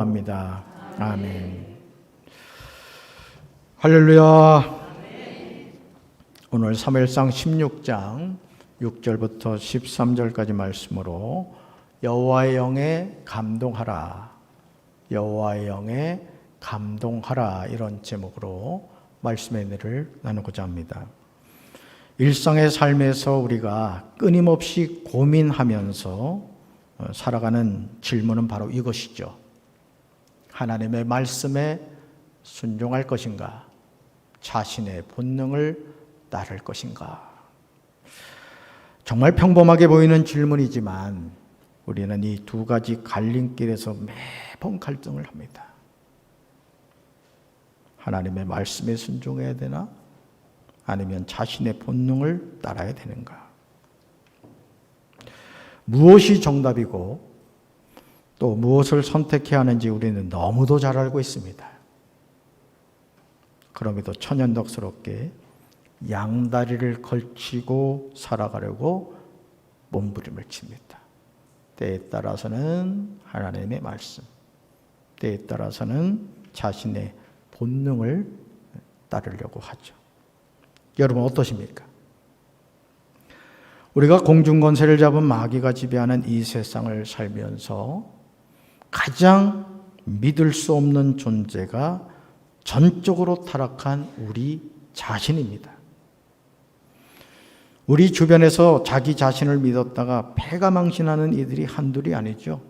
합니다. 아멘. 할렐루야. 오늘 사무엘상 16장 6절부터 13절까지 말씀으로 여호와의 영에 감동하라, 여호와의 영에 감동하라, 이런 제목으로 말씀의 은혜를 나누고자 합니다. 일상의 삶에서 우리가 끊임없이 고민하면서 살아가는 질문은 바로 이것이죠. 하나님의 말씀에 순종할 것인가? 자신의 본능을 따를 것인가? 정말 평범하게 보이는 질문이지만 우리는 이 두 가지 갈림길에서 매번 갈등을 합니다. 하나님의 말씀에 순종해야 되나? 아니면 자신의 본능을 따라야 되는가? 무엇이 정답이고 또 무엇을 선택해야 하는지 우리는 너무도 잘 알고 있습니다. 그럼에도 천연덕스럽게 양다리를 걸치고 살아가려고 몸부림을 칩니다. 때에 따라서는 하나님의 말씀, 때에 따라서는 자신의 본능을 따르려고 하죠. 여러분 어떠십니까? 우리가 공중권세를 잡은 마귀가 지배하는 이 세상을 살면서 가장 믿을 수 없는 존재가 전적으로 타락한 우리 자신입니다. 우리 주변에서 자기 자신을 믿었다가 패가망신하는 이들이 한둘이 아니죠.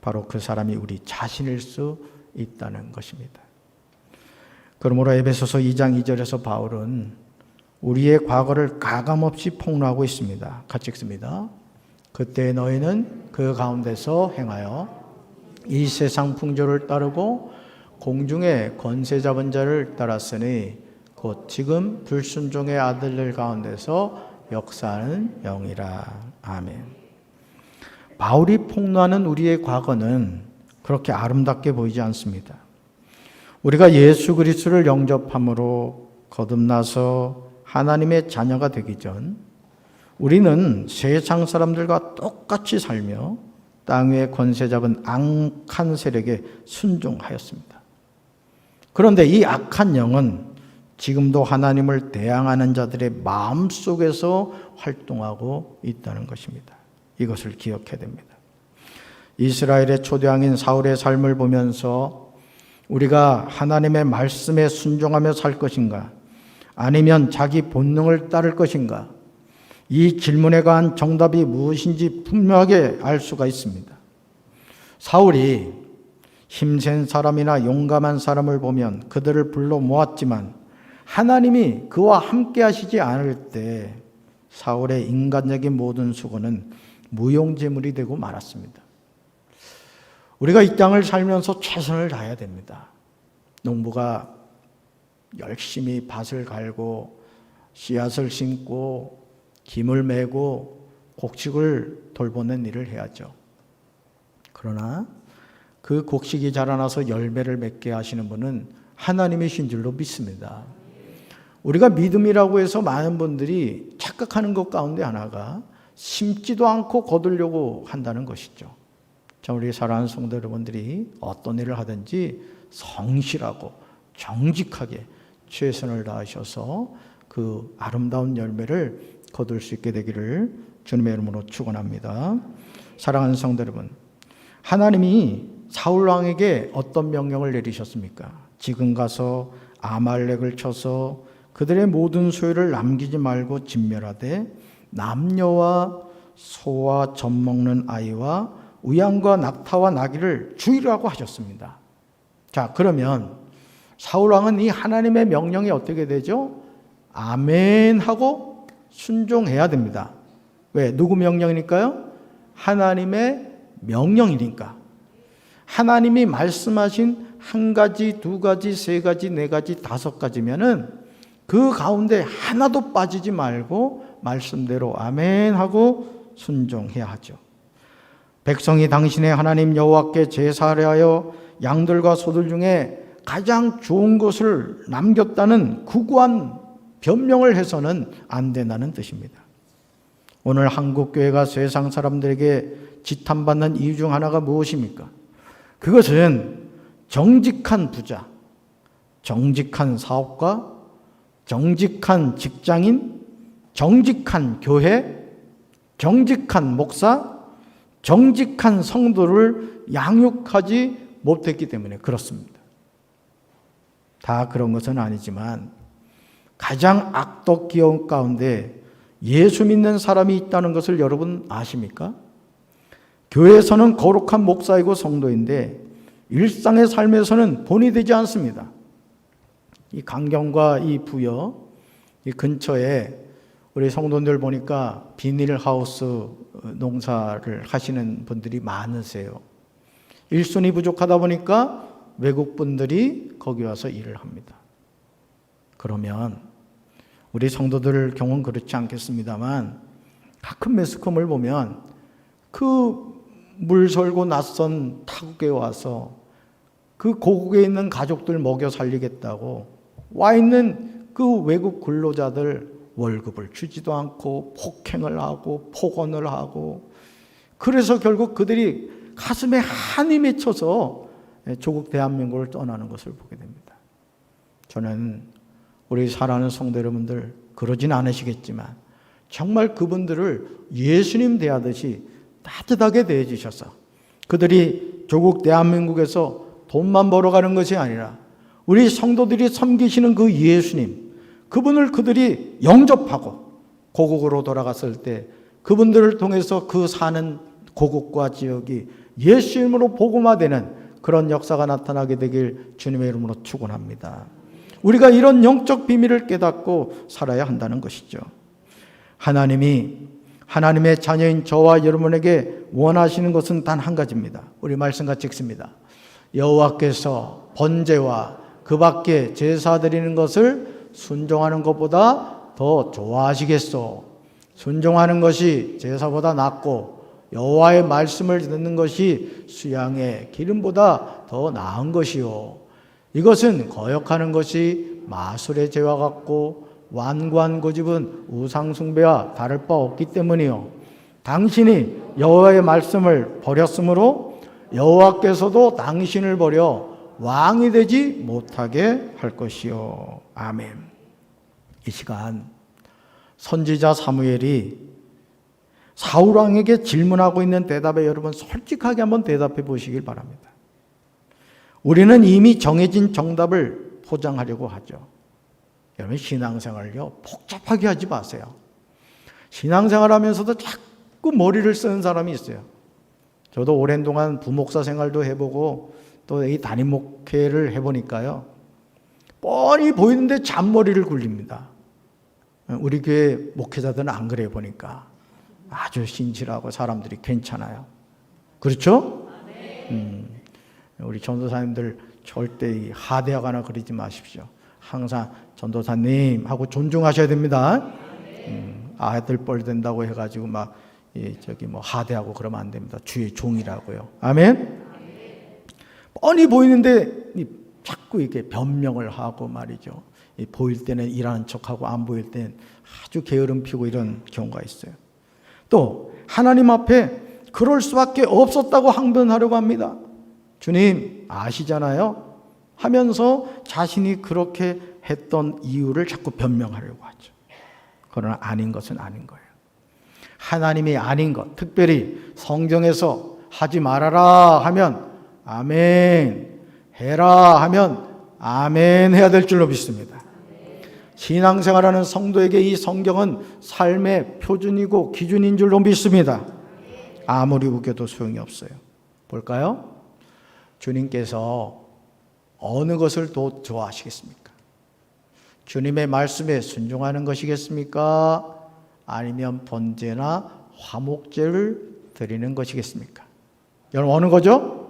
바로 그 사람이 우리 자신일 수 있다는 것입니다. 그러므로 에베소서 2장 2절에서 바울은 우리의 과거를 가감없이 폭로하고 있습니다. 같이 읽습니다. 그때 너희는 그 가운데서 행하여 이 세상 풍조를 따르고 공중의 권세 잡은 자를 따랐으니 곧 지금 불순종의 아들들 가운데서 역사하는 영이라. 아멘. 바울이 폭로하는 우리의 과거는 그렇게 아름답게 보이지 않습니다. 우리가 예수 그리스도를 영접함으로 거듭나서 하나님의 자녀가 되기 전 우리는 세상 사람들과 똑같이 살며 땅 위에 권세 잡은 악한 세력에 순종하였습니다. 그런데 이 악한 영은 지금도 하나님을 대항하는 자들의 마음속에서 활동하고 있다는 것입니다. 이것을 기억해야 됩니다. 이스라엘의 초대왕인 사울의 삶을 보면서 우리가 하나님의 말씀에 순종하며 살 것인가? 아니면 자기 본능을 따를 것인가? 이 질문에 관한 정답이 무엇인지 분명하게 알 수가 있습니다. 사울이 힘센 사람이나 용감한 사람을 보면 그들을 불러 모았지만 하나님이 그와 함께 하시지 않을 때 사울의 인간적인 모든 수고는 무용지물이 되고 말았습니다. 우리가 이 땅을 살면서 최선을 다해야 됩니다. 농부가 열심히 밭을 갈고 씨앗을 심고 김을 메고 곡식을 돌보는 일을 해야죠. 그러나 그 곡식이 자라나서 열매를 맺게 하시는 분은 하나님이신 줄로 믿습니다. 우리가 믿음이라고 해서 많은 분들이 착각하는 것 가운데 하나가 심지도 않고 거두려고 한다는 것이죠. 자, 우리 사랑하는 성도 여러분들이 어떤 일을 하든지 성실하고 정직하게 최선을 다하셔서 그 아름다운 열매를 거둘 수 있게 되기를 주님의 이름으로 축원합니다. 사랑하는 성도 여러분, 하나님이 사울 왕에게 어떤 명령을 내리셨습니까? 지금 가서 아말렉을 쳐서 그들의 모든 소유를 남기지 말고 진멸하되 남녀와 소와 젖 먹는 아이와 우양과 낙타와 나귀를 죽이라고 하셨습니다. 자, 그러면 사울 왕은 이 하나님의 명령이 어떻게 되죠? 아멘 하고 순종해야 됩니다. 왜? 누구 명령이니까요? 하나님의 명령이니까. 하나님이 말씀하신 한 가지, 두 가지, 세 가지, 네 가지, 다섯 가지면은 그 가운데 하나도 빠지지 말고 말씀대로 아멘 하고 순종해야 하죠. 백성이 당신의 하나님 여호와께 제사하려 하여 양들과 소들 중에 가장 좋은 것을 남겼다는 구구한 변명을 해서는 안 된다는 뜻입니다. 오늘 한국교회가 세상 사람들에게 지탄받는 이유 중 하나가 무엇입니까? 그것은 정직한 부자, 정직한 사업가, 정직한 직장인, 정직한 교회, 정직한 목사, 정직한 성도를 양육하지 못했기 때문에 그렇습니다. 다 그런 것은 아니지만 가장 악독기업 가운데 예수 믿는 사람이 있다는 것을 여러분 아십니까? 교회에서는 거룩한 목사이고 성도인데 일상의 삶에서는 본이 되지 않습니다. 이 강경과 이 부여, 이 근처에 우리 성도들 보니까 비닐하우스 농사를 하시는 분들이 많으세요. 일손이 부족하다 보니까 외국 분들이 거기 와서 일을 합니다. 그러면 우리 성도들 경우는 그렇지 않겠습니다만 가끔 매스컴을 보면 그 물설고 낯선 타국에 와서 그 고국에 있는 가족들 먹여 살리겠다고 와 있는 그 외국 근로자들 월급을 주지도 않고 폭행을 하고 폭언을 하고, 그래서 결국 그들이 가슴에 한이 맺혀서 조국 대한민국을 떠나는 것을 보게 됩니다. 저는 우리 사랑하는 성도 여러분들 그러진 않으시겠지만 정말 그분들을 예수님 대하듯이 따뜻하게 대해 주셔서 그들이 조국 대한민국에서 돈만 벌어가는 것이 아니라 우리 성도들이 섬기시는 그 예수님, 그분을 그들이 영접하고 고국으로 돌아갔을 때 그분들을 통해서 그 사는 고국과 지역이 예수님으로 복음화되는 그런 역사가 나타나게 되길 주님의 이름으로 축원합니다. 우리가 이런 영적 비밀을 깨닫고 살아야 한다는 것이죠. 하나님의 자녀인 저와 여러분에게 원하시는 것은 단 한 가지입니다. 우리 말씀같이 읽습니다. 여호와께서 번제와 그 밖에 제사 드리는 것을 순종하는 것보다 더 좋아하시겠소. 순종하는 것이 제사보다 낫고 여호와의 말씀을 듣는 것이 수양의 기름보다 더 나은 것이요. 이것은 거역하는 것이 마술의 죄와 같고 완고한 고집은 우상 숭배와 다를 바 없기 때문이요. 당신이 여호와의 말씀을 버렸으므로 여호와께서도 당신을 버려 왕이 되지 못하게 할 것이요. 아멘. 이 시간 선지자 사무엘이 사울 왕에게 질문하고 있는 대답에 여러분 솔직하게 한번 대답해 보시길 바랍니다. 우리는 이미 정해진 정답을 포장하려고 하죠. 여러분 신앙생활요 복잡하게 하지 마세요. 신앙생활 하면서도 자꾸 머리를 쓰는 사람이 있어요. 저도 오랜 동안 부목사 생활도 해보고 또 이 담임 목회를 해보니까요, 뻔히 보이는데 잔머리를 굴립니다. 우리 교회 목회자들은 안 그래 보니까 아주 신실하고 사람들이 괜찮아요. 그렇죠? 우리 전도사님들 절대 하대하거나 그러지 마십시오. 항상 전도사님 하고 존중하셔야 됩니다. 아들 뻘 된다고 해가지고 막 하대하고 그러면 안 됩니다. 주의 종이라고요. 아멘. 뻔히 보이는데 자꾸 이렇게 변명을 하고 말이죠. 보일 때는 일하는 척하고 안 보일 때는 아주 게으름 피우고 이런 경우가 있어요. 또 하나님 앞에 그럴 수밖에 없었다고 항변하려고 합니다. 주님 아시잖아요 하면서 자신이 그렇게 했던 이유를 자꾸 변명하려고 하죠. 그러나 아닌 것은 아닌 거예요. 하나님이 아닌 것, 특별히 성경에서 하지 말아라 하면 아멘, 해라 하면 아멘 해야 될 줄로 믿습니다. 신앙생활하는 성도에게 이 성경은 삶의 표준이고 기준인 줄로 믿습니다. 아무리 우겨도 소용이 없어요. 볼까요? 주님께서 어느 것을 더 좋아하시겠습니까? 주님의 말씀에 순종하는 것이겠습니까? 아니면 번제나 화목제를 드리는 것이겠습니까? 여러분 어느 거죠?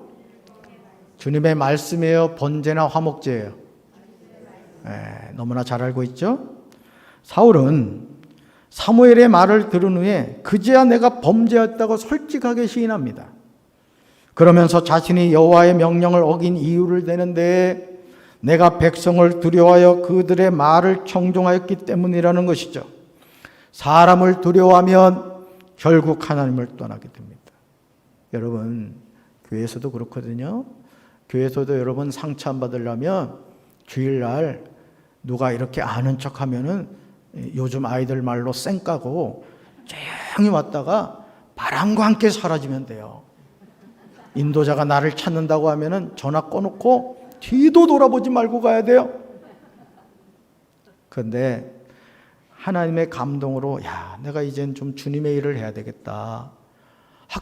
주님의 말씀이에요? 번제나 화목제예요? 너무나 잘 알고 있죠? 사울은 사무엘의 말을 들은 후에 그제야 내가 범죄했다고 솔직하게 시인합니다. 그러면서 자신이 여호와의 명령을 어긴 이유를 대는데 내가 백성을 두려워하여 그들의 말을 청종하였기 때문이라는 것이죠. 사람을 두려워하면 결국 하나님을 떠나게 됩니다. 여러분 교회에서도 그렇거든요. 교회에서도 여러분 상처 안 받으려면 주일날 누가 이렇게 아는 척 하면은 요즘 아이들 말로 쌩까고 조용히 왔다가 바람과 함께 사라지면 돼요. 인도자가 나를 찾는다고 하면은 전화 꺼놓고 뒤도 돌아보지 말고 가야 돼요. 그런데 하나님의 감동으로 야, 내가 이젠 좀 주님의 일을 해야 되겠다.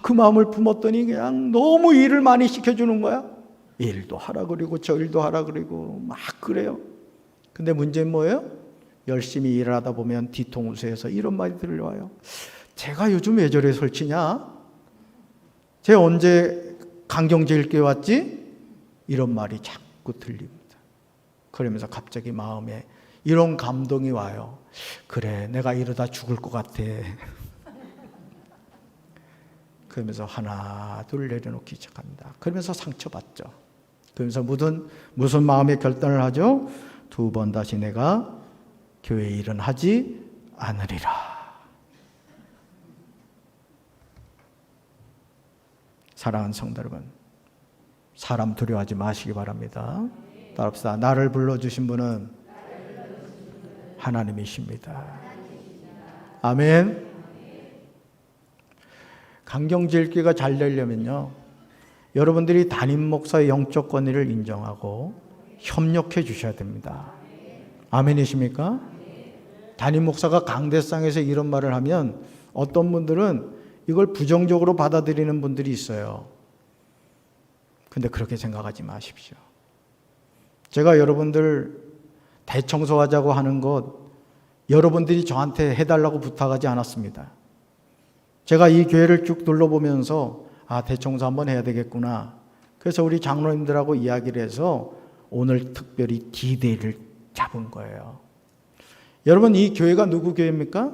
그 마음을 품었더니 그냥 너무 일을 많이 시켜주는 거야. 일도 하라 그리고 저 일도 하라 그리고 막 그래요. 근데 문제는 뭐예요? 열심히 일을 하다 보면 뒤통수에서 이런 말이 들려와요. 제가 요즘 왜 저래 설치냐? 제가 언제 강경제일교회 왔지? 이런 말이 자꾸 들립니다. 그러면서 갑자기 마음에 이런 감동이 와요. 그래, 내가 이러다 죽을 것 같아. 그러면서 하나 둘 내려놓기 시작합니다. 그러면서 상처받죠. 그러면서 무슨 마음의 결단을 하죠? 2번 다시 내가 교회 일은 하지 않으리라. 사랑하는 성도 여러분, 사람 두려워하지 마시기 바랍니다. 따라합시다. 나를 불러주신 분은 하나님이십니다. 아멘. 강경제일교회가 잘 되려면요, 여러분들이 담임 목사의 영적 권위를 인정하고 협력해 주셔야 됩니다. 아멘이십니까? 담임 목사가 강대상에서 이런 말을 하면 어떤 분들은 이걸 부정적으로 받아들이는 분들이 있어요. 근데 그렇게 생각하지 마십시오. 제가 여러분들 대청소하자고 하는 것 여러분들이 저한테 해달라고 부탁하지 않았습니다. 제가 이 교회를 쭉 둘러보면서 대청소 한번 해야 되겠구나. 그래서 우리 장로님들하고 이야기를 해서 오늘 특별히 D-Day를 잡은 거예요. 여러분, 이 교회가 누구 교회입니까?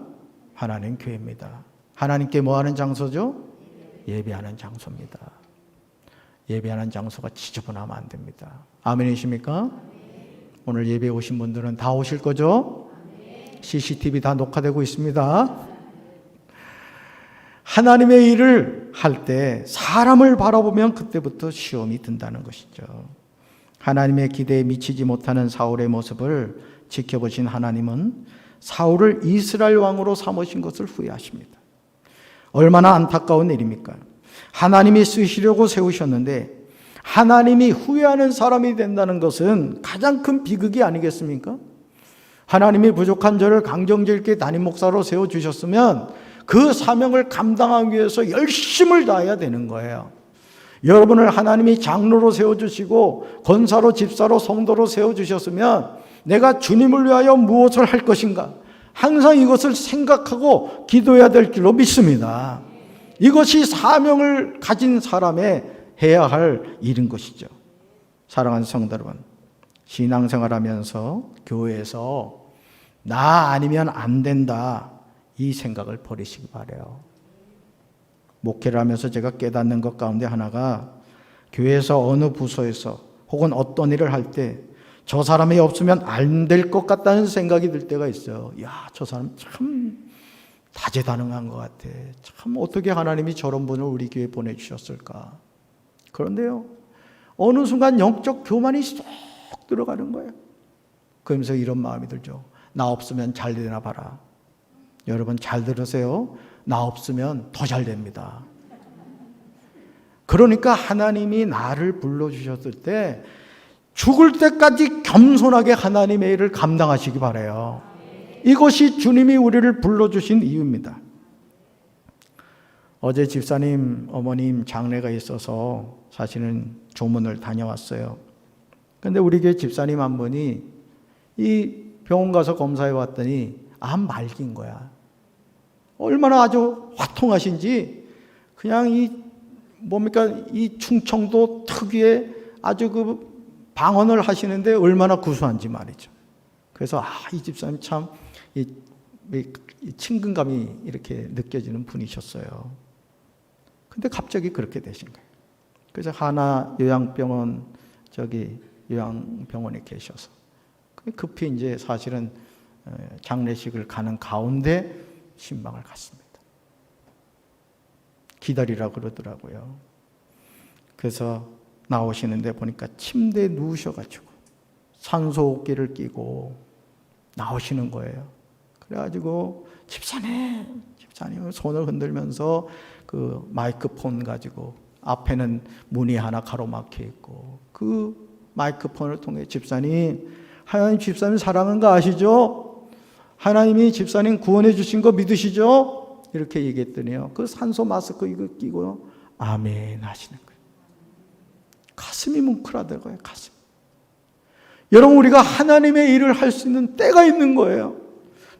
하나님 교회입니다. 하나님께 뭐 하는 장소죠? 예배하는 장소입니다. 예배하는 장소가 지저분하면 안 됩니다. 아멘이십니까? 오늘 예배 오신 분들은 다 오실 거죠? CCTV 다 녹화되고 있습니다. 하나님의 일을 할 때 사람을 바라보면 그때부터 시험이 든다는 것이죠. 하나님의 기대에 미치지 못하는 사울의 모습을 지켜보신 하나님은 사울을 이스라엘 왕으로 삼으신 것을 후회하십니다. 얼마나 안타까운 일입니까? 하나님이 쓰시려고 세우셨는데 하나님이 후회하는 사람이 된다는 것은 가장 큰 비극이 아니겠습니까? 하나님이 부족한 저를 강경제일교회 담임 목사로 세워주셨으면 그 사명을 감당하기 위해서 열심을 다해야 되는 거예요. 여러분을 하나님이 장로로 세워주시고 권사로, 집사로, 성도로 세워주셨으면 내가 주님을 위하여 무엇을 할 것인가, 항상 이것을 생각하고 기도해야 될 줄로 믿습니다. 이것이 사명을 가진 사람의 해야 할 일인 것이죠. 사랑하는 성도 여러분, 신앙생활하면서 교회에서 나 아니면 안 된다, 이 생각을 버리시기 바라요. 목회를 하면서 제가 깨닫는 것 가운데 하나가, 교회에서 어느 부서에서 혹은 어떤 일을 할 때 저 사람이 없으면 안 될 것 같다는 생각이 들 때가 있어요. 야, 저 사람 참 다재다능한 것 같아. 참 어떻게 하나님이 저런 분을 우리 교회에 보내주셨을까. 그런데요, 어느 순간 영적 교만이 쏙 들어가는 거예요. 그러면서 이런 마음이 들죠. 나 없으면 잘 되나 봐라. 여러분 잘 들으세요. 나 없으면 더 잘 됩니다. 그러니까 하나님이 나를 불러주셨을 때 죽을 때까지 겸손하게 하나님의 일을 감당하시기 바라요. 이것이 주님이 우리를 불러주신 이유입니다. 어제 집사님 어머님 장례가 있어서 사실은 조문을 다녀왔어요. 근데 우리 교회 집사님 한 분이 이 병원 가서 검사해 왔더니 암 말기인 거야. 얼마나 아주 화통하신지 그냥 이 충청도 특유의 아주 그 방언을 하시는데 얼마나 구수한지 말이죠. 그래서 이 집사님 참 이 친근감이 이렇게 느껴지는 분이셨어요. 근데 갑자기 그렇게 되신 거예요. 그래서 하나 요양병원 요양병원에 계셔서 급히 이제 사실은 장례식을 가는 가운데 신방을 갔습니다. 기다리라 그러더라고요. 그래서 나오시는데 보니까 침대에 누우셔가지고 산소호흡기를 끼고 나오시는 거예요. 그래가지고 집사님 손을 흔들면서 그 마이크폰 가지고 앞에는 문이 하나 가로막혀 있고 그 마이크폰을 통해 집사님, 하나님 집사님 사랑하는 거 아시죠? 하나님이 집사님 구원해 주신 거 믿으시죠? 이렇게 얘기했더니요, 그 산소 마스크 이거 끼고 아멘 하시는 거예요. 가슴이 뭉클하더라고요. 가슴. 여러분, 우리가 하나님의 일을 할 수 있는 때가 있는 거예요.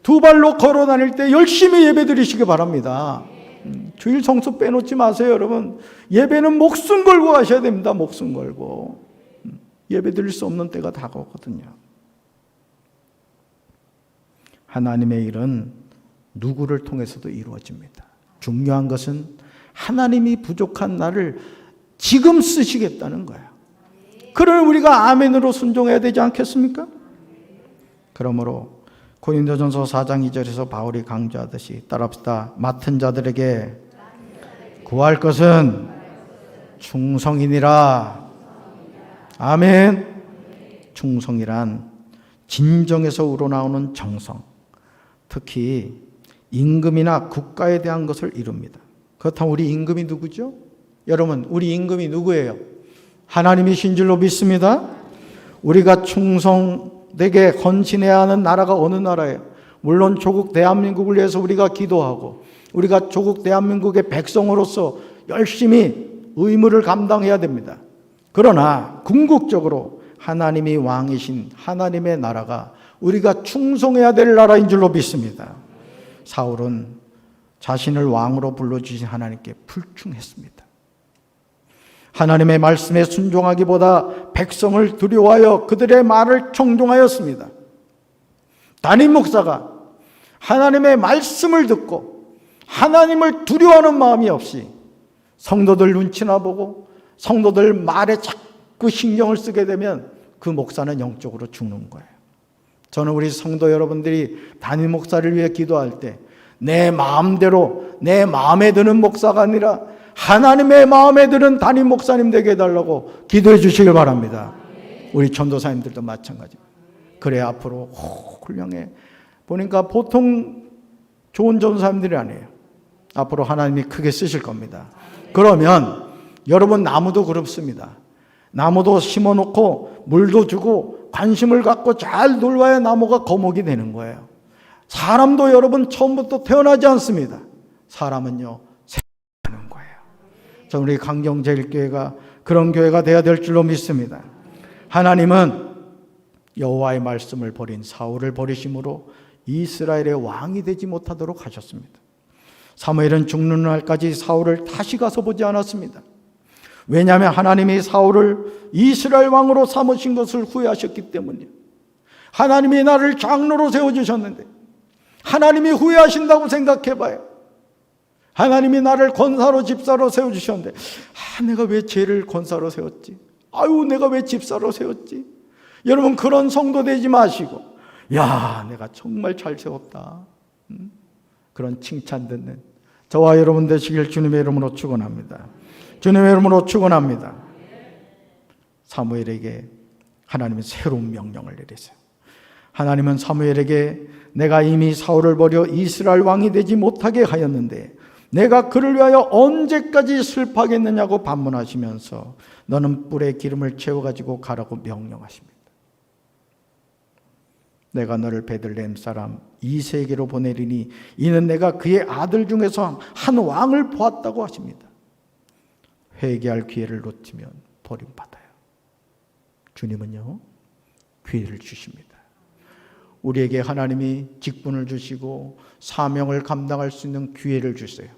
두 발로 걸어 다닐 때 열심히 예배 드리시기 바랍니다. 주일 성수 빼놓지 마세요. 여러분, 예배는 목숨 걸고 가셔야 됩니다. 목숨 걸고. 예배 드릴 수 없는 때가 다가오거든요. 하나님의 일은 누구를 통해서도 이루어집니다. 중요한 것은 하나님이 부족한 나를 지금 쓰시겠다는 거예요. 그러면 우리가 아멘으로 순종해야 되지 않겠습니까? 그러므로 고린도전서 4장 2절에서 바울이 강조하듯이 따라합시다. 맡은 자들에게 구할 것은 충성이니라. 아멘. 충성이란 진정에서 우러나오는 정성, 특히 임금이나 국가에 대한 것을 이룹니다. 그렇다면 우리 임금이 누구죠? 여러분, 우리 임금이 누구예요? 하나님이신 줄로 믿습니다. 우리가 충성되게 헌신해야 하는 나라가 어느 나라예요? 물론 조국 대한민국을 위해서 우리가 기도하고 우리가 조국 대한민국의 백성으로서 열심히 의무를 감당해야 됩니다. 그러나 궁극적으로 하나님이 왕이신 하나님의 나라가 우리가 충성해야 될 나라인 줄로 믿습니다. 사울은 자신을 왕으로 불러주신 하나님께 불충했습니다. 하나님의 말씀에 순종하기보다 백성을 두려워하여 그들의 말을 청종하였습니다. 담임 목사가 하나님의 말씀을 듣고 하나님을 두려워하는 마음이 없이 성도들 눈치나 보고 성도들 말에 자꾸 신경을 쓰게 되면 그 목사는 영적으로 죽는 거예요. 저는 우리 성도 여러분들이 담임 목사를 위해 기도할 때 내 마음대로 내 마음에 드는 목사가 아니라 하나님의 마음에 드는 담임 목사님 되게 해달라고 기도해 주시길 바랍니다. 우리 전도사님들도 마찬가지입니다. 그래 앞으로 훌륭해. 보니까 보통 좋은 전도사님들이 아니에요. 앞으로 하나님이 크게 쓰실 겁니다. 그러면 여러분, 나무도 그렇습니다. 나무도 심어놓고 물도 주고 관심을 갖고 잘 돌봐야 나무가 거목이 되는 거예요. 사람도 여러분 처음부터 태어나지 않습니다. 사람은요 생하는 거예요. 저는 우리 강경제일교회가 그런 교회가 되어야 될 줄로 믿습니다. 하나님은 여호와의 말씀을 버린 사울을 버리심으로 이스라엘의 왕이 되지 못하도록 하셨습니다. 사무엘은 죽는 날까지 사울을 다시 가서 보지 않았습니다. 왜냐하면 하나님이 사울을 이스라엘 왕으로 삼으신 것을 후회하셨기 때문이에요. 하나님이 나를 장로로 세워주셨는데 하나님이 후회하신다고 생각해봐요. 하나님이 나를 권사로 집사로 세워주셨는데 내가 왜 쟤를 권사로 세웠지? 내가 왜 집사로 세웠지? 여러분, 그런 성도 되지 마시고 내가 정말 잘 세웠다, 그런 칭찬 듣는 저와 여러분 되시길 주님의 이름으로 축원합니다. 주님의 이름으로 축원합니다. 사무엘에게 하나님은 새로운 명령을 내리세요. 하나님은 사무엘에게 내가 이미 사울을 버려 이스라엘 왕이 되지 못하게 하였는데 내가 그를 위하여 언제까지 슬퍼하겠느냐고 반문하시면서 너는 뿔에 기름을 채워가지고 가라고 명령하십니다. 내가 너를 베들레헴 사람 이새에게로 보내리니 이는 내가 그의 아들 중에서 한 왕을 보았다고 하십니다. 회개할 기회를 놓치면 버림받아요. 주님은요 기회를 주십니다. 우리에게 하나님이 직분을 주시고 사명을 감당할 수 있는 기회를 주세요.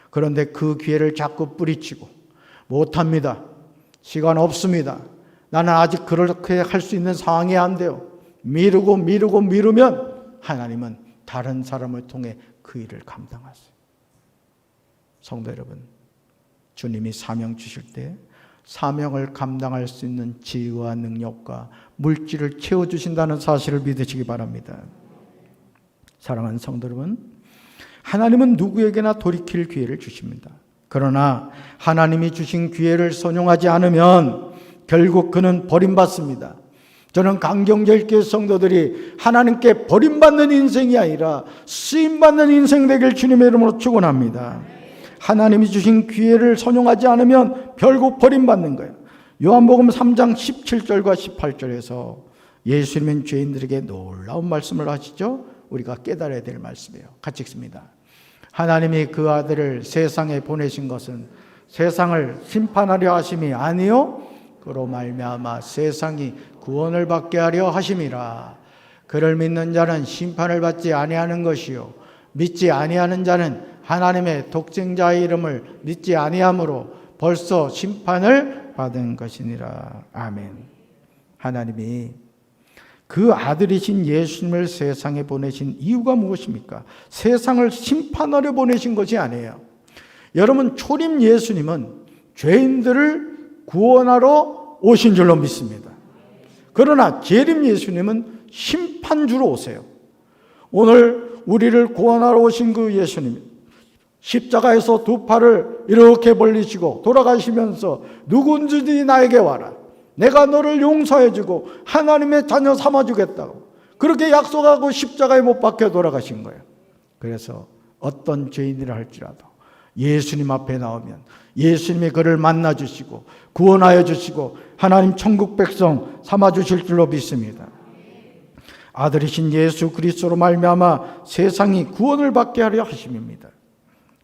그런데 그 기회를 자꾸 뿌리치고 못합니다. 시간 없습니다. 나는 아직 그렇게 할 수 있는 상황이 안 돼요. 미루면 하나님은 다른 사람을 통해 그 일을 감당하세요. 성도 여러분, 주님이 사명 주실 때 사명을 감당할 수 있는 지혜와 능력과 물질을 채워주신다는 사실을 믿으시기 바랍니다. 사랑하는 성도 여러분, 하나님은 누구에게나 돌이킬 기회를 주십니다. 그러나 하나님이 주신 기회를 선용하지 않으면 결국 그는 버림받습니다. 저는 강경제일교회 성도들이 하나님께 버림받는 인생이 아니라 쓰임받는 인생 되길 주님의 이름으로 축원합니다. 하나님이 주신 기회를 선용하지 않으면 결국 버림받는 거예요. 요한복음 3장 17절과 18절에서 예수님은 죄인들에게 놀라운 말씀을 하시죠. 우리가 깨달아야 될 말씀이에요. 같이 읽습니다. 하나님이 그 아들을 세상에 보내신 것은 세상을 심판하려 하심이 아니요 그로 말미암아 세상이 구원을 받게 하려 하심이라. 그를 믿는 자는 심판을 받지 아니하는 것이요 믿지 아니하는 자는 하나님의 독생자의 이름을 믿지 아니함으로 벌써 심판을 받은 것이니라. 아멘. 하나님이 그 아들이신 예수님을 세상에 보내신 이유가 무엇입니까? 세상을 심판하려 보내신 것이 아니에요. 여러분, 초림 예수님은 죄인들을 구원하러 오신 줄로 믿습니다. 그러나 재림 예수님은 심판주로 오세요. 오늘 우리를 구원하러 오신 그 예수님, 십자가에서 두 팔을 이렇게 벌리시고 돌아가시면서 누군지 나에게 와라. 내가 너를 용서해주고 하나님의 자녀 삼아주겠다고 그렇게 약속하고 십자가에 못 박혀 돌아가신 거예요. 그래서 어떤 죄인이라 할지라도 예수님 앞에 나오면 예수님이 그를 만나주시고 구원하여 주시고 하나님 천국 백성 삼아주실 줄로 믿습니다. 아들이신 예수 그리스도로 말미암아 세상이 구원을 받게 하려 하심입니다.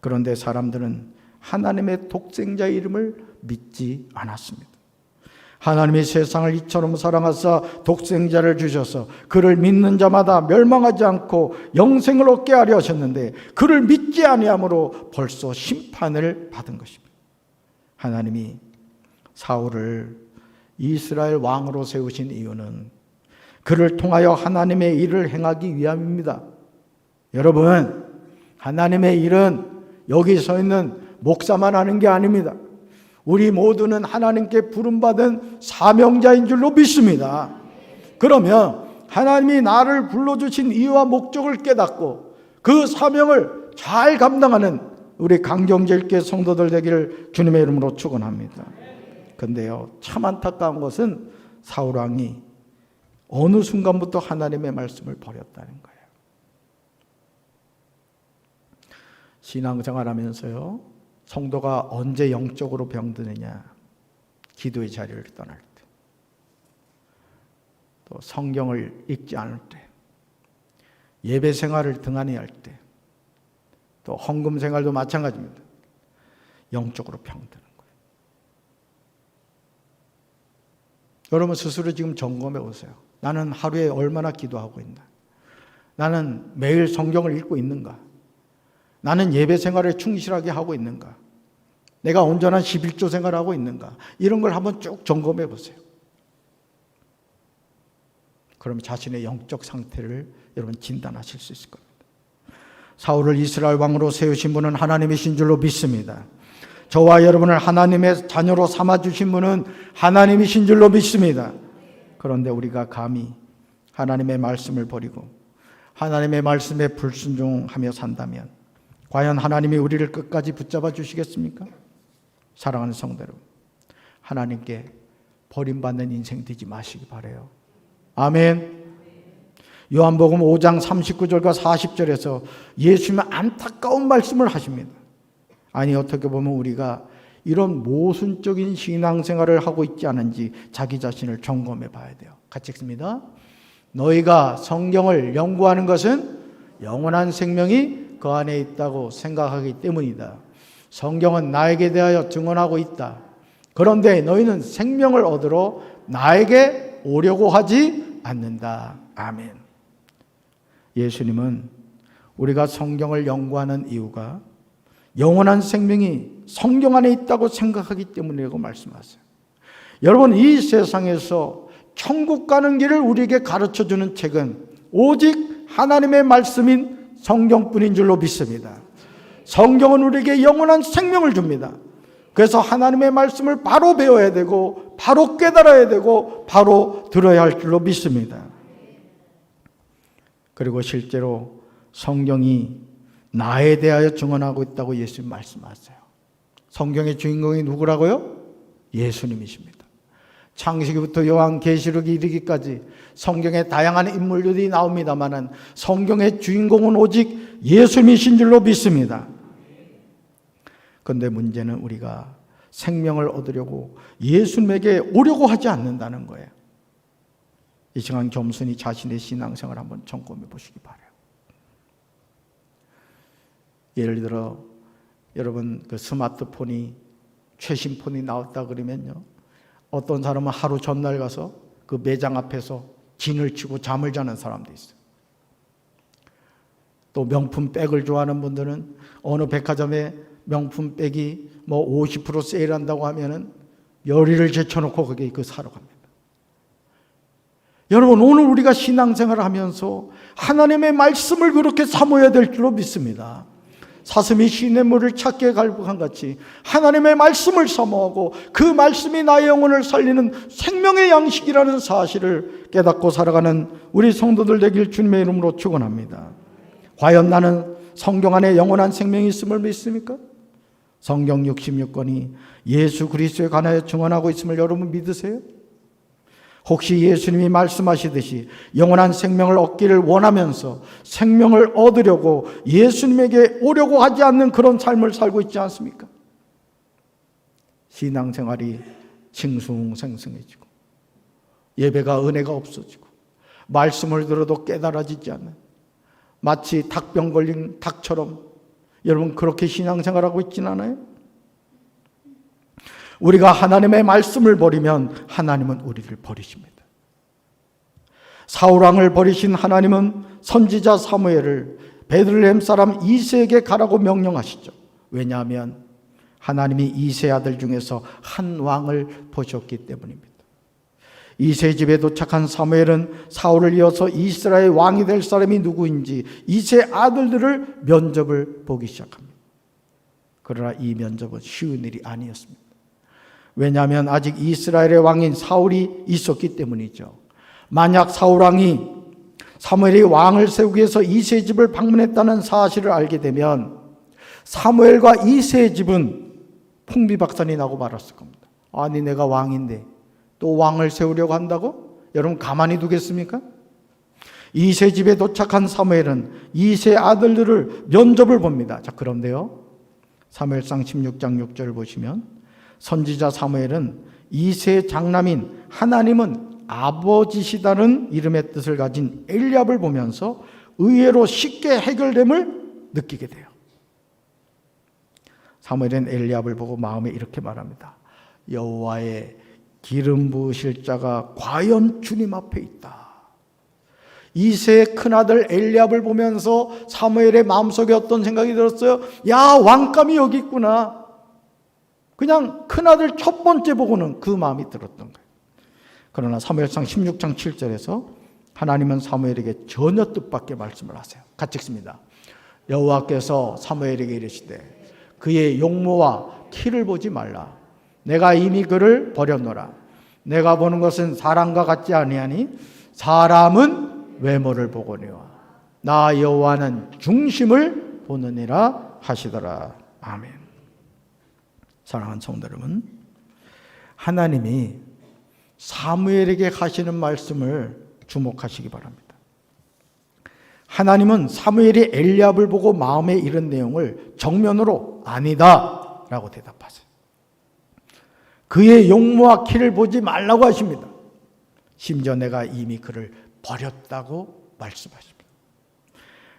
그런데 사람들은 하나님의 독생자의 이름을 믿지 않았습니다. 하나님이 세상을 이처럼 사랑하사 독생자를 주셔서 그를 믿는 자마다 멸망하지 않고 영생을 얻게 하려 하셨는데 그를 믿지 아니함으로 벌써 심판을 받은 것입니다. 하나님이 사울을 이스라엘 왕으로 세우신 이유는 그를 통하여 하나님의 일을 행하기 위함입니다. 여러분, 하나님의 일은 여기 서 있는 목사만 하는 게 아닙니다. 우리 모두는 하나님께 부름받은 사명자인 줄로 믿습니다. 그러면 하나님이 나를 불러주신 이유와 목적을 깨닫고 그 사명을 잘 감당하는 우리 강경제일교회 성도들 되기를 주님의 이름으로 축원합니다. 근데요, 참 안타까운 것은 사울왕이 어느 순간부터 하나님의 말씀을 버렸다는 거예요. 신앙생활 하면서요, 성도가 언제 영적으로 병드느냐? 기도의 자리를 떠날 때, 또 성경을 읽지 않을 때, 예배 생활을 등한히 할 때, 또 헌금 생활도 마찬가지입니다. 영적으로 병드는 거예요. 여러분 스스로 지금 점검해 보세요. 나는 하루에 얼마나 기도하고 있나? 나는 매일 성경을 읽고 있는가? 나는 예배 생활에 충실하게 하고 있는가? 내가 온전한 11조 생활을 하고 있는가? 이런 걸 한번 쭉 점검해 보세요. 그럼 자신의 영적 상태를 여러분 진단하실 수 있을 겁니다. 사울을 이스라엘 왕으로 세우신 분은 하나님이신 줄로 믿습니다. 저와 여러분을 하나님의 자녀로 삼아주신 분은 하나님이신 줄로 믿습니다. 그런데 우리가 감히 하나님의 말씀을 버리고 하나님의 말씀에 불순종하며 산다면 과연 하나님이 우리를 끝까지 붙잡아 주시겠습니까? 사랑하는 성도 여러분, 하나님께 버림받는 인생 되지 마시기 바라요. 아멘. 요한복음 5장 39절과 40절에서 예수님은 안타까운 말씀을 하십니다. 아니, 어떻게 보면 우리가 이런 모순적인 신앙생활을 하고 있지 않은지 자기 자신을 점검해 봐야 돼요. 같이 읽습니다. 너희가 성경을 연구하는 것은 영원한 생명이 그 안에 있다고 생각하기 때문이다. 성경은 나에게 대하여 증언하고 있다. 그런데 너희는 생명을 얻으러 나에게 오려고 하지 않는다. 아멘. 예수님은 우리가 성경을 연구하는 이유가 영원한 생명이 성경 안에 있다고 생각하기 때문이라고 말씀하세요. 여러분, 이 세상에서 천국 가는 길을 우리에게 가르쳐주는 책은 오직 하나님의 말씀인 성경뿐인 줄로 믿습니다. 성경은 우리에게 영원한 생명을 줍니다. 그래서 하나님의 말씀을 바로 배워야 되고 바로 깨달아야 되고 바로 들어야 할 줄로 믿습니다. 그리고 실제로 성경이 나에 대하여 증언하고 있다고 예수님 말씀하세요. 성경의 주인공이 누구라고요? 예수님이십니다. 창세기부터 요한계시록에 이르기까지 성경에 다양한 인물들이 나옵니다마는 성경의 주인공은 오직 예수님이신 줄로 믿습니다. 그런데 문제는 우리가 생명을 얻으려고 예수님에게 오려고 하지 않는다는 거예요. 이 시간 겸손히 자신의 신앙생활을 한번 점검해 보시기 바라요. 예를 들어 여러분 그 스마트폰이 최신 폰이 나왔다 그러면요, 어떤 사람은 하루 전날 가서 그 매장 앞에서 진을 치고 잠을 자는 사람도 있어요. 또 명품 백을 좋아하는 분들은 어느 백화점에 명품 백이 뭐 50% 세일한다고 하면은 열의를 제쳐놓고 거기 그 사러 갑니다. 여러분, 오늘 우리가 신앙생활을 하면서 하나님의 말씀을 그렇게 사모해야 될 줄로 믿습니다. 사슴이 시냇물을 찾기에 갈급한 같이 하나님의 말씀을 사모하고 그 말씀이 나의 영혼을 살리는 생명의 양식이라는 사실을 깨닫고 살아가는 우리 성도들 되길 주님의 이름으로 축원합니다. 과연 나는 성경 안에 영원한 생명이 있음을 믿습니까? 성경 66권이 예수 그리스도에 관하여 증언하고 있음을 여러분 믿으세요? 혹시 예수님이 말씀하시듯이 영원한 생명을 얻기를 원하면서 생명을 얻으려고 예수님에게 오려고 하지 않는 그런 삶을 살고 있지 않습니까? 신앙생활이 싱숭생숭해지고 예배가 은혜가 없어지고 말씀을 들어도 깨달아지지 않는, 마치 닭병 걸린 닭처럼 여러분 그렇게 신앙생활하고 있진 않아요? 우리가 하나님의 말씀을 버리면 하나님은 우리를 버리십니다. 사울왕을 버리신 하나님은 선지자 사무엘을 베들레헴 사람 이새에게 가라고 명령하시죠. 왜냐하면 하나님이 이새 아들 중에서 한 왕을 보셨기 때문입니다. 이새 집에 도착한 사무엘은 사울을 이어서 이스라엘 왕이 될 사람이 누구인지 이새 아들들을 면접을 보기 시작합니다. 그러나 이 면접은 쉬운 일이 아니었습니다. 왜냐하면 아직 이스라엘의 왕인 사울이 있었기 때문이죠. 만약 사울왕이 사무엘이 왕을 세우기 위해서 이새의 집을 방문했다는 사실을 알게 되면 사무엘과 이새의 집은 풍비박산이 나고 말았을 겁니다. 아니 내가 왕인데 또 왕을 세우려고 한다고? 여러분 가만히 두겠습니까? 이새 집에 도착한 사무엘은 이새 아들들을 면접을 봅니다. 자, 그런데요, 사무엘상 16장 6절을 보시면 선지자 사무엘은 이새의 장남인 하나님은 아버지시다는 이름의 뜻을 가진 엘리압을 보면서 의외로 쉽게 해결됨을 느끼게 돼요. 사무엘은 엘리압을 보고 마음에 이렇게 말합니다. 여호와의 기름 부으실 자가 과연 주님 앞에 있다. 이새의 큰아들 엘리압을 보면서 사무엘의 마음속에 어떤 생각이 들었어요? 야, 왕감이 여기 있구나. 그냥 큰아들 첫 번째 보고는 그 마음이 들었던 거예요. 그러나 사무엘상 16장 7절에서 하나님은 사무엘에게 전혀 뜻밖의 말씀을 하세요. 같이 읽습니다. 여호와께서 사무엘에게 이르시되 그의 용모와 키를 보지 말라. 내가 이미 그를 버렸노라. 내가 보는 것은 사람과 같지 아니하니 사람은 외모를 보거니와 나 여호와는 중심을 보느니라 하시더라. 아멘. 사랑하는 성도 여러분, 하나님이 사무엘에게 하시는 말씀을 주목하시기 바랍니다. 하나님은 사무엘이 엘리압을 보고 마음에 이른 내용을 정면으로 아니다 라고 대답하세요. 그의 용모와 키를 보지 말라고 하십니다. 심지어 내가 이미 그를 버렸다고 말씀하십니다.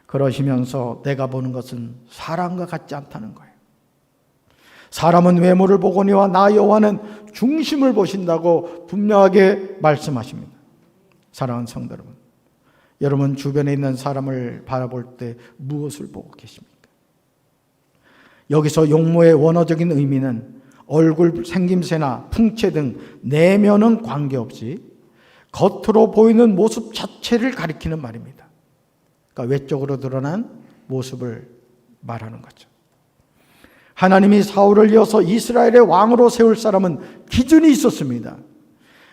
그러시면서 내가 보는 것은 사람과 같지 않다는 거예요. 사람은 외모를 보거니와 나 여호와는 중심을 보신다고 분명하게 말씀하십니다. 사랑하는 성도 여러분, 여러분 주변에 있는 사람을 바라볼 때 무엇을 보고 계십니까? 여기서 용모의 원어적인 의미는 얼굴 생김새나 풍채 등 내면은 관계없이 겉으로 보이는 모습 자체를 가리키는 말입니다. 그러니까 외적으로 드러난 모습을 말하는 거죠. 하나님이 사울을 이어서 이스라엘의 왕으로 세울 사람은 기준이 있었습니다.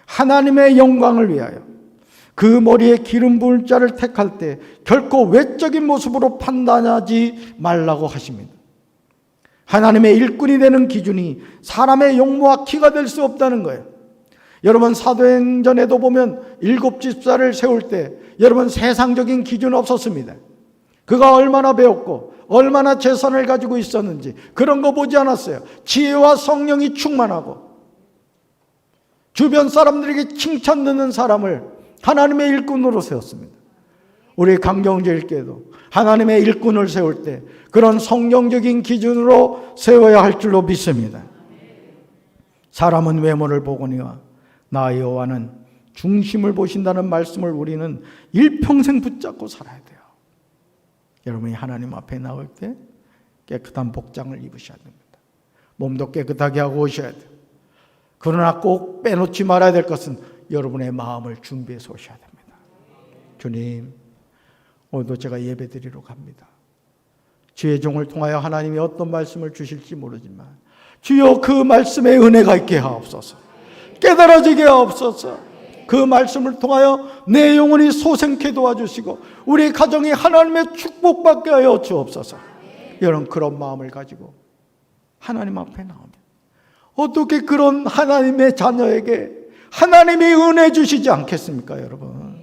하나님의 영광을 위하여 그 머리에 기름 부을 자를 택할 때 결코 외적인 모습으로 판단하지 말라고 하십니다. 하나님의 일꾼이 되는 기준이 사람의 용모와 키가 될 수 없다는 거예요. 여러분 사도행전에도 보면 7집사를 세울 때 여러분 세상적인 기준 없었습니다. 그가 얼마나 배웠고 얼마나 재산을 가지고 있었는지 그런 거 보지 않았어요. 지혜와 성령이 충만하고 주변 사람들에게 칭찬 듣는 사람을 하나님의 일꾼으로 세웠습니다. 우리 강경제일교회도 하나님의 일꾼을 세울 때 그런 성경적인 기준으로 세워야 할 줄로 믿습니다. 사람은 외모를 보거니와 나 여호와는 중심을 보신다는 말씀을 우리는 일평생 붙잡고 살아야 돼요. 여러분이 하나님 앞에 나올 때 깨끗한 복장을 입으셔야 됩니다. 몸도 깨끗하게 하고 오셔야 돼요. 그러나 꼭 빼놓지 말아야 될 것은 여러분의 마음을 준비해서 오셔야 됩니다. 주님, 오늘도 제가 예배드리러 갑니다. 주의 종을 통하여 하나님이 어떤 말씀을 주실지 모르지만 주여 그 말씀에 은혜가 있게 하옵소서. 깨달아지게 하옵소서. 그 말씀을 통하여 내 영혼이 소생케 도와주시고 우리 가정이 하나님의 축복받게 하여 주옵소서. 여러분 그런 마음을 가지고 하나님 앞에 나오면 어떻게 그런 하나님의 자녀에게 하나님이 은혜 주시지 않겠습니까, 여러분?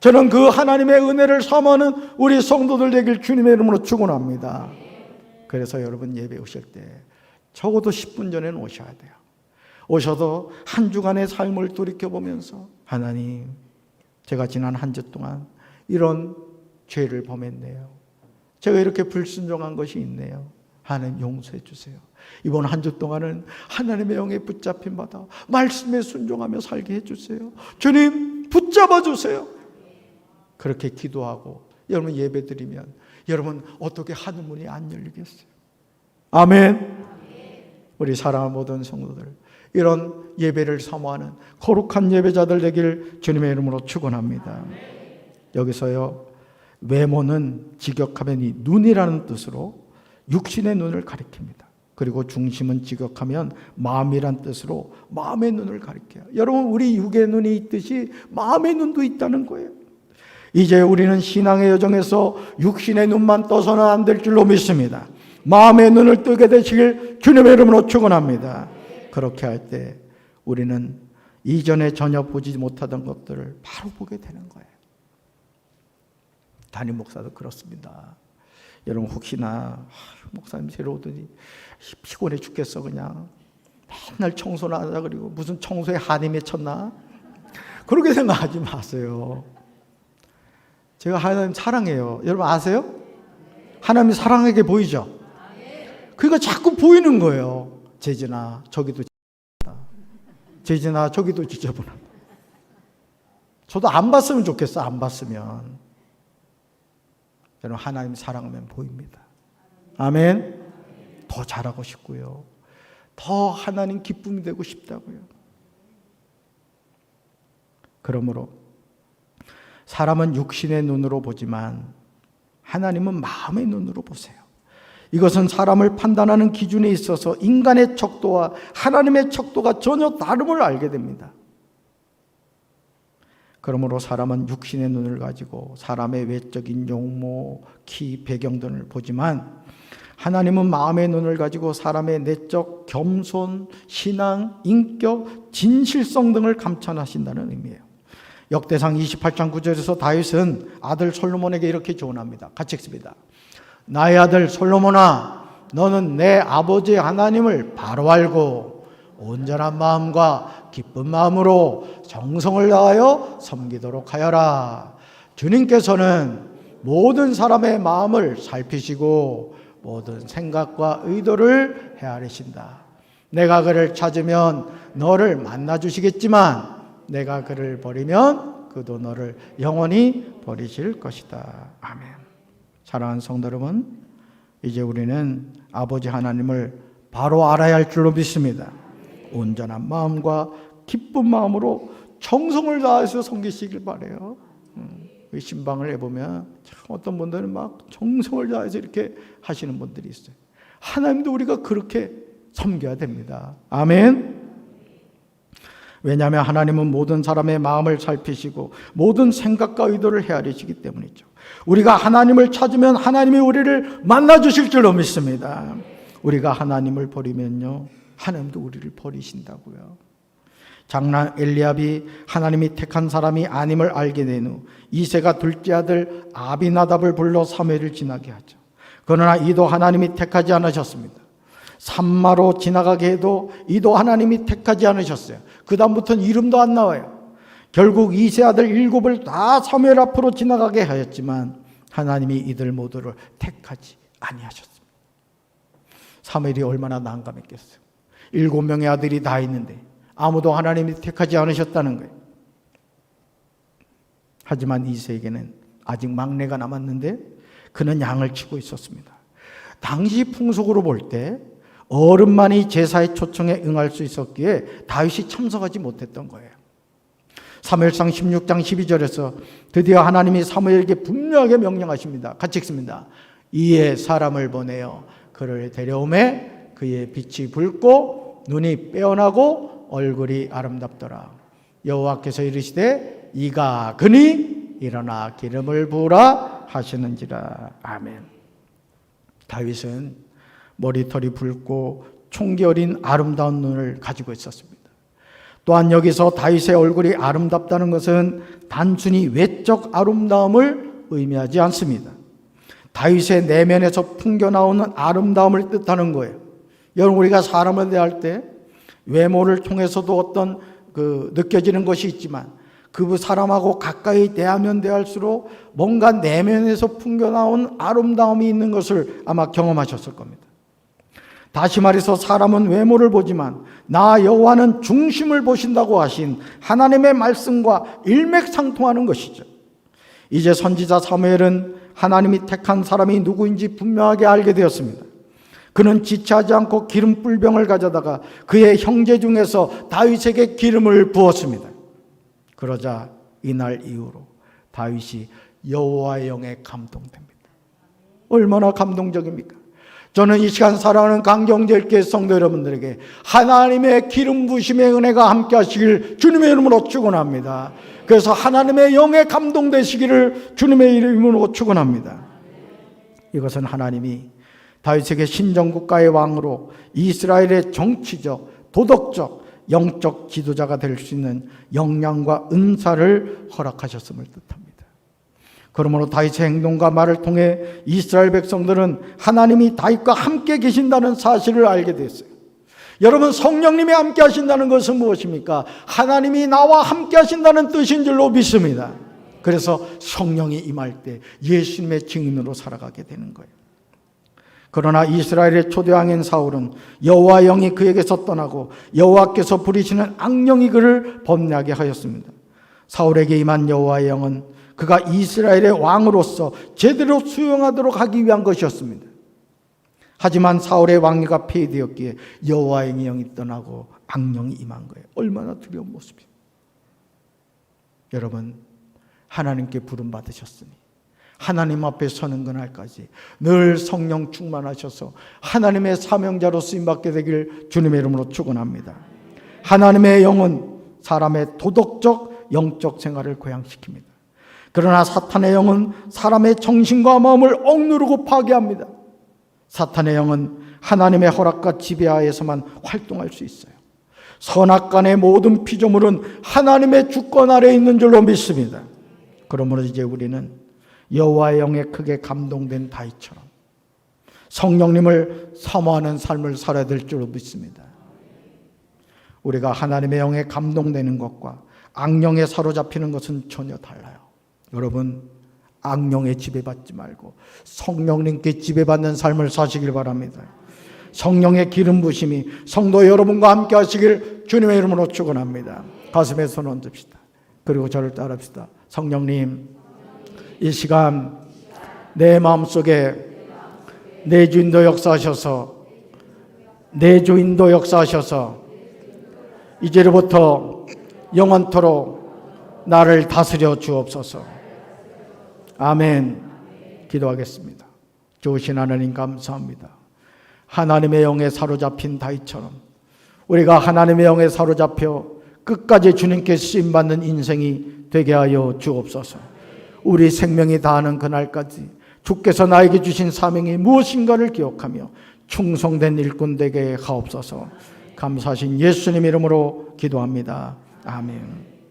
저는 그 하나님의 은혜를 사모하는 우리 성도들 되길 주님의 이름으로 축원합니다. 그래서 여러분 예배 오실 때 적어도 10분 전에는 오셔야 돼요. 오셔도 한 주간의 삶을 돌이켜보면서 하나님, 제가 지난 한 주 동안 이런 죄를 범했네요. 제가 이렇게 불순종한 것이 있네요. 하나님 용서해 주세요. 이번 한 주 동안은 하나님의 영에 붙잡힌 바다 말씀에 순종하며 살게 해주세요. 주님 붙잡아 주세요. 그렇게 기도하고 여러분 예배드리면 여러분 어떻게 하늘문이 안 열리겠어요? 아멘. 우리 사랑하는 모든 성도들 이런 예배를 사모하는 거룩한 예배자들 되길 주님의 이름으로 축원합니다. 여기서요, 외모는 직역하면 이 눈이라는 뜻으로 육신의 눈을 가리킵니다. 그리고 중심은 직역하면 마음이란 뜻으로 마음의 눈을 가리켜요. 여러분 우리 육의 눈이 있듯이 마음의 눈도 있다는 거예요. 이제 우리는 신앙의 여정에서 육신의 눈만 떠서는 안 될 줄로 믿습니다. 마음의 눈을 뜨게 되시길 주님의 이름으로 축원합니다. 그렇게 할 때 우리는 이전에 전혀 보지 못하던 것들을 바로 보게 되는 거예요. 담임 목사도 그렇습니다. 여러분 혹시나 목사님 새로 오더니 피곤해 죽겠어 그냥 맨날 청소나 하자 그리고 무슨 청소에 한이 맺혔나? 그렇게 생각하지 마세요. 제가 하나님 사랑해요. 여러분 아세요? 하나님이 사랑하게 보이죠? 그러니까 자꾸 보이는 거예요. 재진아 저기도 지저분하다. 재진아 저기도 지저분하다. 저도 안 봤으면 좋겠어. 안 봤으면. 여러분 하나님 사랑하면 보입니다. 아멘. 더 잘하고 싶고요. 더 하나님 기쁨이 되고 싶다고요. 그러므로 사람은 육신의 눈으로 보지만 하나님은 마음의 눈으로 보세요. 이것은 사람을 판단하는 기준에 있어서 인간의 척도와 하나님의 척도가 전혀 다름을 알게 됩니다. 그러므로 사람은 육신의 눈을 가지고 사람의 외적인 용모, 키, 배경 등을 보지만 하나님은 마음의 눈을 가지고 사람의 내적 겸손, 신앙, 인격, 진실성 등을 감찰하신다는 의미예요. 역대상 28장 9절에서 다윗은 아들 솔로몬에게 이렇게 조언합니다. 같이 읽습니다. 나의 아들 솔로몬아, 너는 내 아버지 하나님을 바로 알고 온전한 마음과 기쁜 마음으로 정성을 다하여 섬기도록 하여라. 주님께서는 모든 사람의 마음을 살피시고 모든 생각과 의도를 헤아리신다. 내가 그를 찾으면 너를 만나 주시겠지만 내가 그를 버리면 그도 너를 영원히 버리실 것이다. 아멘. 사랑하는 성도 여러분, 이제 우리는 아버지 하나님을 바로 알아야 할 줄로 믿습니다. 온전한 마음과 기쁜 마음으로 정성을 다해서 섬기시길 바라요. 신방을 해보면 어떤 분들은 막 정성을 다해서 이렇게 하시는 분들이 있어요. 하나님도 우리가 그렇게 섬겨야 됩니다. 아멘. 왜냐하면 하나님은 모든 사람의 마음을 살피시고 모든 생각과 의도를 헤아리시기 때문이죠. 우리가 하나님을 찾으면 하나님이 우리를 만나주실 줄로 믿습니다. 우리가 하나님을 버리면요, 하나님도 우리를 버리신다고요. 장남 엘리압이 하나님이 택한 사람이 아님을 알게 된 후 이새가 둘째 아들 아비나답을 불러 사무엘을 지나게 하죠. 그러나 이도 하나님이 택하지 않으셨습니다. 산마로 지나가게 해도 이도 하나님이 택하지 않으셨어요. 그 다음부터는 이름도 안 나와요. 결국 이새 아들 7을 다 사무엘 앞으로 지나가게 하였지만 하나님이 이들 모두를 택하지 아니하셨습니다. 사무엘이 얼마나 난감했겠어요. 7명의 아들이 다 있는데 아무도 하나님이 택하지 않으셨다는 거예요. 하지만 이새에게는 아직 막내가 남았는데 그는 양을 치고 있었습니다. 당시 풍속으로 볼 때 어른만이 제사의 초청에 응할 수 있었기에 다윗이 참석하지 못했던 거예요. 사무엘상 16장 12절에서 드디어 하나님이 사무엘에게 분명하게 명령하십니다. 같이 읽습니다. 이에 사람을 보내어 그를 데려오매 그의 빛이 붉고 눈이 빼어나고 얼굴이 아름답더라. 여호와께서 이르시되 이가 그니 일어나 기름을 부으라 하시는지라. 아멘. 다윗은 머리털이 붉고 총기 어린 아름다운 눈을 가지고 있었습니다. 또한 여기서 다윗의 얼굴이 아름답다는 것은 단순히 외적 아름다움을 의미하지 않습니다. 다윗의 내면에서 풍겨나오는 아름다움을 뜻하는 거예요. 여러분, 우리가 사람을 대할 때 외모를 통해서도 어떤 느껴지는 것이 있지만 그 사람하고 가까이 대하면 대할수록 뭔가 내면에서 풍겨나온 아름다움이 있는 것을 아마 경험하셨을 겁니다. 다시 말해서 사람은 외모를 보지만 나 여호와는 중심을 보신다고 하신 하나님의 말씀과 일맥상통하는 것이죠. 이제 선지자 사무엘은 하나님이 택한 사람이 누구인지 분명하게 알게 되었습니다. 그는 지체하지 않고 기름 뿔병을 가져다가 그의 형제 중에서 다윗에게 기름을 부었습니다. 그러자 이날 이후로 다윗이 여호와의 영에 감동됩니다. 얼마나 감동적입니까? 저는 이 시간 사랑하는 강경제일교회 성도 여러분들에게 하나님의 기름 부심의 은혜가 함께 하시길 주님의 이름으로 축원합니다. 그래서 하나님의 영에 감동되시기를 주님의 이름으로 축원합니다. 이것은 하나님이 다윗에게 신정국가의 왕으로 이스라엘의 정치적, 도덕적, 영적 지도자가 될 수 있는 역량과 은사를 허락하셨음을 뜻합니다. 그러므로 다윗의 행동과 말을 통해 이스라엘 백성들은 하나님이 다윗과 함께 계신다는 사실을 알게 됐어요. 여러분, 성령님이 함께 하신다는 것은 무엇입니까? 하나님이 나와 함께 하신다는 뜻인 줄로 믿습니다. 그래서 성령이 임할 때 예수님의 증인으로 살아가게 되는 거예요. 그러나 이스라엘의 초대왕인 사울은 여호와 영이 그에게서 떠나고 여호와께서 부리시는 악령이 그를 범례하게 하였습니다. 사울에게 임한 여호와의 영은 그가 이스라엘의 왕으로서 제대로 수용하도록 하기 위한 것이었습니다. 하지만 사울의 왕위가 폐위되었기에 여호와의 영이 떠나고 악령이 임한 거예요. 얼마나 두려운 모습이에요. 여러분, 하나님께 부름받으셨으니 하나님 앞에 서는 그날까지 늘 성령 충만하셔서 하나님의 사명자로 쓰임받게 되길 주님의 이름으로 축원합니다. 하나님의 영은 사람의 도덕적, 영적 생활을 고양시킵니다. 그러나 사탄의 영은 사람의 정신과 마음을 억누르고 파괴합니다. 사탄의 영은 하나님의 허락과 지배하에서만 활동할 수 있어요. 선악간의 모든 피조물은 하나님의 주권 아래에 있는 줄로 믿습니다. 그러므로 이제 우리는 여호와의 영에 크게 감동된 다윗처럼 성령님을 사모하는 삶을 살아야 될 줄로 믿습니다. 우리가 하나님의 영에 감동되는 것과 악령에 사로잡히는 것은 전혀 달라요. 여러분, 악령에 지배받지 말고 성령님께 지배받는 삶을 사시길 바랍니다. 성령의 기름 부심이 성도 여러분과 함께 하시길 주님의 이름으로 축원합니다. 가슴에 손 얹읍시다. 그리고 저를 따라합시다. 성령님, 이 시간 내 마음속에 내주인도 역사하셔서 이제로부터 영원토록 나를 다스려 주옵소서. 아멘. 기도하겠습니다. 좋으신 하나님 감사합니다. 하나님의 영에 사로잡힌 다윗처럼 우리가 하나님의 영에 사로잡혀 끝까지 주님께 쓰임받는 인생이 되게 하여 주옵소서. 우리 생명이 다하는 그날까지 주께서 나에게 주신 사명이 무엇인가를 기억하며 충성된 일꾼 되게 하옵소서. 감사하신 예수님 이름으로 기도합니다. 아멘.